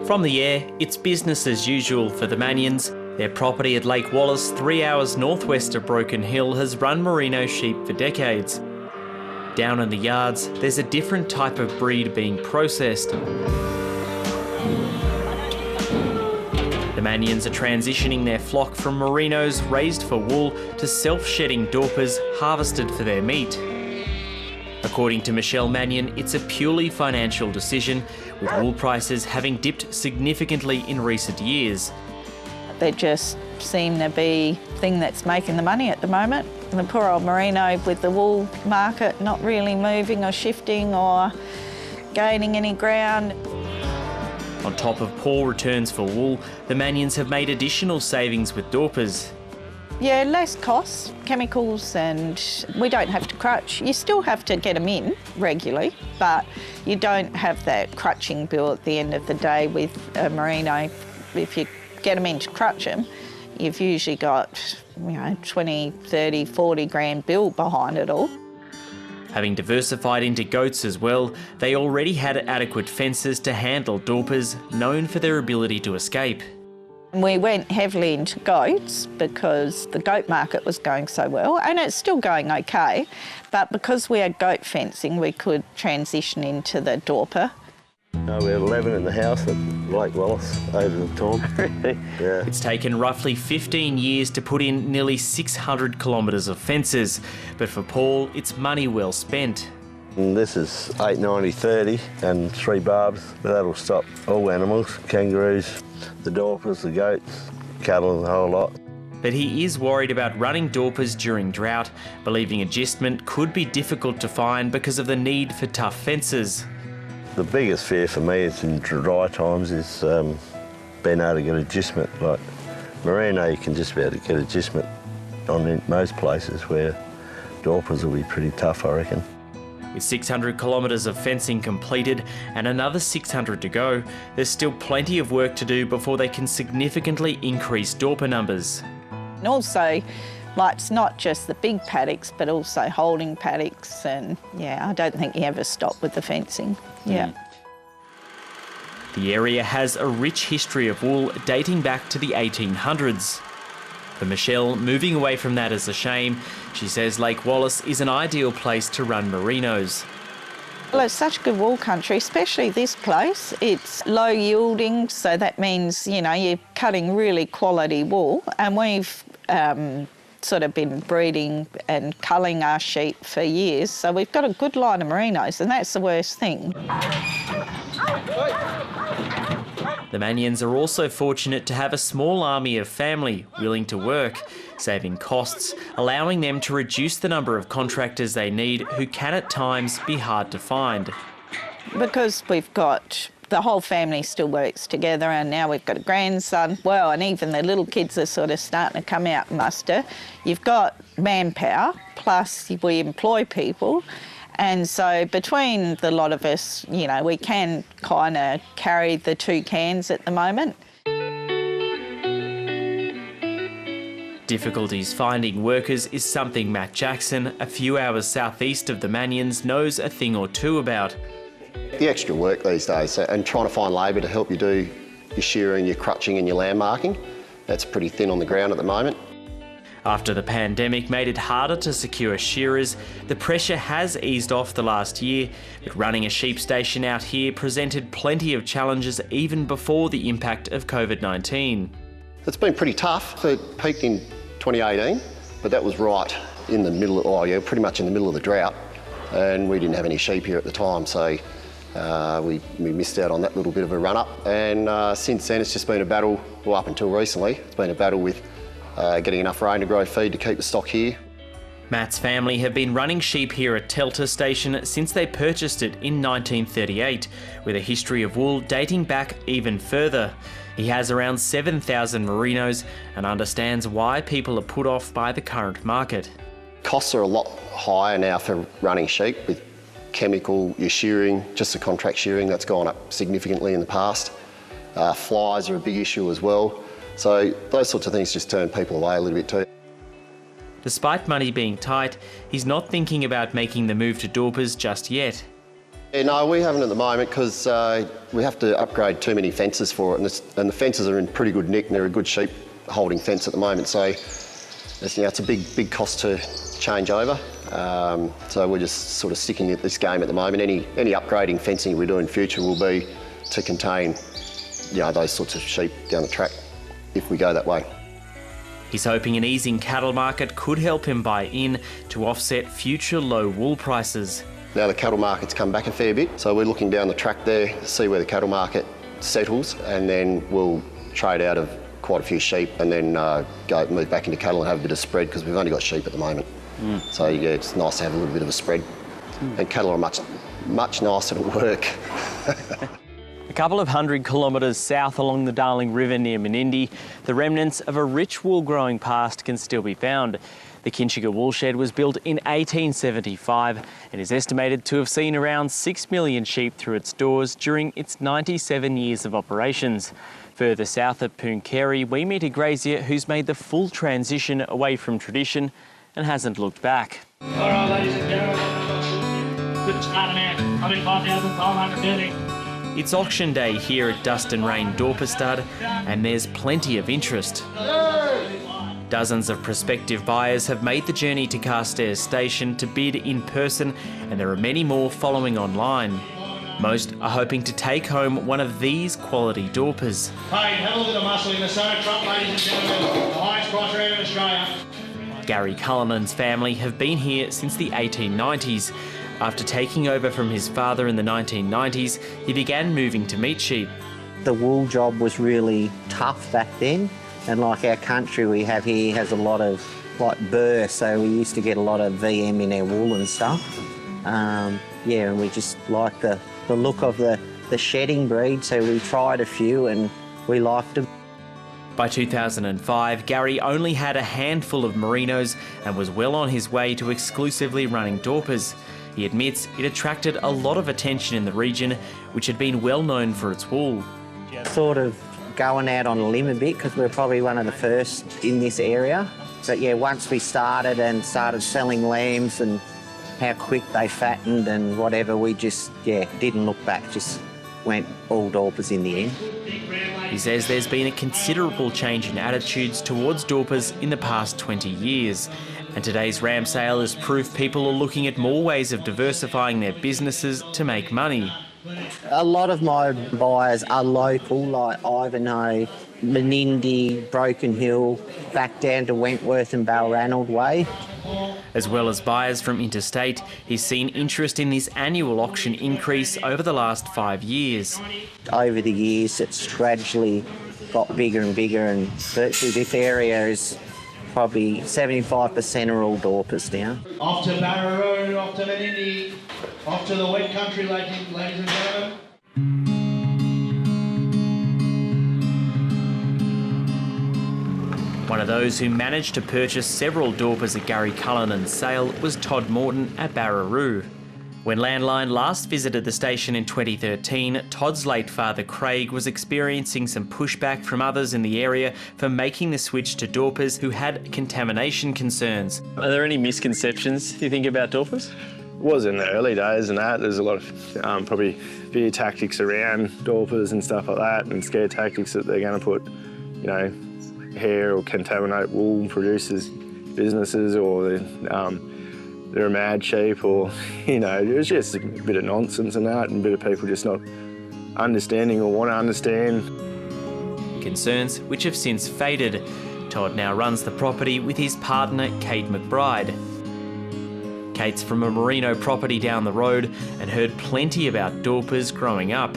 From the air, it's business as usual for the Manions. Their property at Lake Wallace, 3 hours northwest of Broken Hill, has run merino sheep for decades. Down in the yards, there's a different type of breed being processed. The Manions are transitioning their flock from merinos raised for wool to self-shedding Dorpers harvested for their meat. According to Michelle Manion, it's a purely financial decision, with wool prices having dipped significantly in recent years. They just seem to be the thing that's making the money at the moment. And the poor old merino with the wool market not really moving or shifting or gaining any ground. On top of poor returns for wool, the Manions have made additional savings with Dorpers. Yeah, less costs, chemicals, and we don't have to crutch. You still have to get them in regularly, but you don't have that crutching bill at the end of the day with a merino. If you get them in to crutch them, you've usually got, 20, 30, 40 grand bill behind it all. Having diversified into goats as well, they already had adequate fences to handle Dorpers, known for their ability to escape. We went heavily into goats because the goat market was going so well, and it's still going okay, but because we had goat fencing, we could transition into the Dorper. We had 11 in the house at Lake Wallace over the time. Really? Yeah. It's taken roughly 15 years to put in nearly 600 kilometres of fences, but for Paul, it's money well spent. And this is 890/30 and 3 barbs, but that'll stop all animals, kangaroos, the Dorpers, the goats, cattle, the whole lot. But he is worried about running Dorpers during drought, believing adjustment could be difficult to find because of the need for tough fences. The biggest fear for me is in dry times is being able to get adjustment. Like merino, you can just be able to get adjustment on most places, where Dorpers will be pretty tough, I reckon. With 600 kilometres of fencing completed and another 600 to go, there's still plenty of work to do before they can significantly increase Dorper numbers. And also, it's not just the big paddocks, but also holding paddocks, and I don't think you ever stop with the fencing. Yeah. The area has a rich history of wool dating back to the 1800s. For Michelle, moving away from that is a shame. She says Lake Wallace is an ideal place to run merinos. Well, it's such good wool country, especially this place. It's low yielding, so that means, you're cutting really quality wool, and we've sort of been breeding and culling our sheep for years, so we've got a good line of merinos, and that's the worst thing. The Manions are also fortunate to have a small army of family willing to work, saving costs, allowing them to reduce the number of contractors they need, who can at times be hard to find. Because we've got the whole family still works together, and now we've got a grandson, and even the little kids are sort of starting to come out muster. You've got manpower, plus we employ people. And so between the lot of us, we can kind of carry the 2 cans at the moment. Difficulties finding workers is something Matt Jackson, a few hours southeast of the Manions, knows a thing or two about. The extra work these days, and trying to find labour to help you do your shearing, your crutching and your land marking, that's pretty thin on the ground at the moment. After the pandemic made it harder to secure shearers, the pressure has eased off the last year, but running a sheep station out here presented plenty of challenges even before the impact of COVID-19. It's been pretty tough. It peaked in 2018, but that was right in the middle of, pretty much in the middle of the drought, and we didn't have any sheep here at the time, so we missed out on that little bit of a run-up, and since then it's just been a battle, up until recently, it's been a battle with getting enough rain to grow feed to keep the stock here. Matt's family have been running sheep here at Telter Station since they purchased it in 1938, with a history of wool dating back even further. He has around 7,000 merinos and understands why people are put off by the current market. Costs are a lot higher now for running sheep with chemical, your shearing, just the contract shearing, that's gone up significantly in the past. Flies are a big issue as well. So those sorts of things just turn people away a little bit too. Despite money being tight, he's not thinking about making the move to Dorpers just yet. Yeah, no, we haven't at the moment because we have to upgrade too many fences for it, and the fences are in pretty good nick and they're a good sheep holding fence at the moment, so it's a big cost to change over. So we're just sort of sticking at this game at the moment. Any upgrading fencing we do in future will be to contain those sorts of sheep down the track if we go that way. He's hoping an easing cattle market could help him buy in to offset future low wool prices. Now the cattle market's come back a fair bit, so we're looking down the track there to see where the cattle market settles, and then we'll trade out of quite a few sheep and then move back into cattle and have a bit of spread because we've only got sheep at the moment. So yeah, it's nice to have a little bit of a spread. And cattle are much nicer to work. A couple of 100 kilometres south along the Darling River near Menindee, the remnants of a rich wool-growing past can still be found. The Kinchega woolshed was built in 1875 and is estimated to have seen around 6 million sheep through its doors during its 97 years of operations. Further south at Pooncarie, we meet a grazier who's made the full transition away from tradition and hasn't looked back. All right, ladies and gentlemen, good starting out. I'm in 5,530. It's auction day here at Dust and Rain Dorper Stud, and there's plenty of interest. Dozens of prospective buyers have made the journey to Carstairs Station to bid in person, and there are many more following online. Most are hoping to take home one of these quality Dorpers. Hey, have a look at the muscle in the centre trunk, ladies and gentlemen. The highest price around in Australia. Gary Cullin's family have been here since the 1890s. After taking over from his father in the 1990s, he began moving to meat sheep. The wool job was really tough back then, and like our country we have here has a lot of burr, so we used to get a lot of VM in our wool and stuff. And we just like the look of the shedding breed, so we tried a few and we liked them. By 2005, Gary only had a handful of Merinos and was well on his way to exclusively running Dorpers. He admits it attracted a lot of attention in the region, which had been well known for its wool. Sort of going out on a limb a bit because we're probably one of the first in this area. But yeah, once we started selling lambs and how quick they fattened and whatever, we just, didn't look back, just went all Dorpers in the end. He says there's been a considerable change in attitudes towards Dorpers in the past 20 years. And today's ram sale is proof people are looking at more ways of diversifying their businesses to make money. A lot of my buyers are local, like Ivanhoe, Menindee, Broken Hill, back down to Wentworth and Balranald way. As well as buyers from interstate, he's seen interest in this annual auction increase over the last 5 years. Over the years, it's gradually got bigger and bigger, and virtually this area is probably 75% are all Dorpers now. Off to Baroo, off to Menindee, off to the wet country, ladies and gentlemen. One of those who managed to purchase several Dorpers at Gary Cullin's sale was Todd Morton at Baroo. When Landline last visited the station in 2013, Todd's late father Craig was experiencing some pushback from others in the area for making the switch to Dorpers who had contamination concerns. Are there any misconceptions you think about Dorpers? It was in the early days and that. There's a lot of probably fear tactics around Dorpers and stuff like that, and scare tactics that they're going to put, hair or contaminate wool producers' businesses, or they're a mad sheep, or, it was just a bit of nonsense and that, and a bit of people just not understanding or want to understand. Concerns which have since faded. Todd now runs the property with his partner, Kate McBride. Kate's from a Merino property down the road and heard plenty about Dorpers growing up.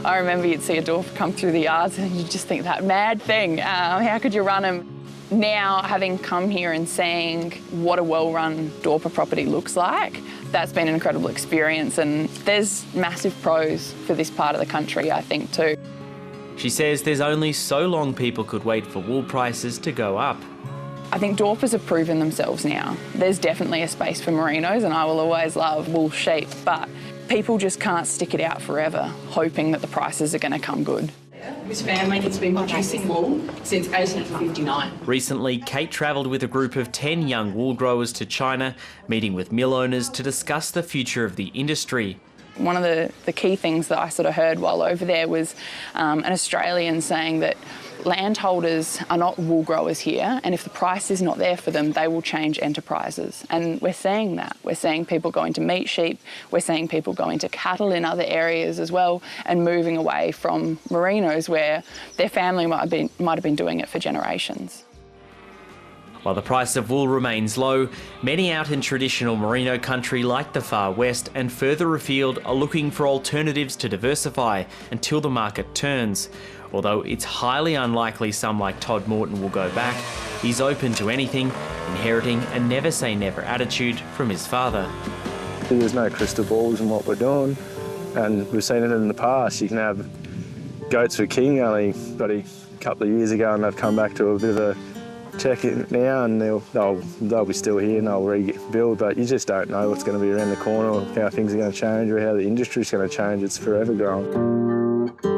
I remember you'd see a Dorper come through the yards and you'd just think that mad thing, how could you run them? Now, having come here and seeing what a well-run Dorper property looks like, that's been an incredible experience, and there's massive pros for this part of the country, I think, too. She says there's only so long people could wait for wool prices to go up. I think Dorpers have proven themselves now. There's definitely a space for Merinos, and I will always love wool sheep, but people just can't stick it out forever, hoping that the prices are going to come good. This family has been producing wool since 1859. Recently, Kate travelled with a group of 10 young wool growers to China, meeting with mill owners to discuss the future of the industry. One of the key things that I sort of heard while over there was an Australian saying that landholders are not wool growers here, and if the price is not there for them, they will change enterprises. And we're seeing that. We're seeing people going to meat sheep, we're seeing people going to cattle in other areas as well, and moving away from Merinos where their family might have been doing it for generations. While the price of wool remains low, many out in traditional merino country like the Far West and further afield are looking for alternatives to diversify until the market turns. Although it's highly unlikely some like Todd Morton will go back, he's open to anything, inheriting a never say never attitude from his father. There's no crystal balls in what we're doing, and we've seen it in the past. You can have goats for king only got a couple of years ago, and they've come back to a bit of a check it now, and they'll be still here and they'll rebuild, but you just don't know what's going to be around the corner or how things are going to change or how the industry's going to change. It's forever growing.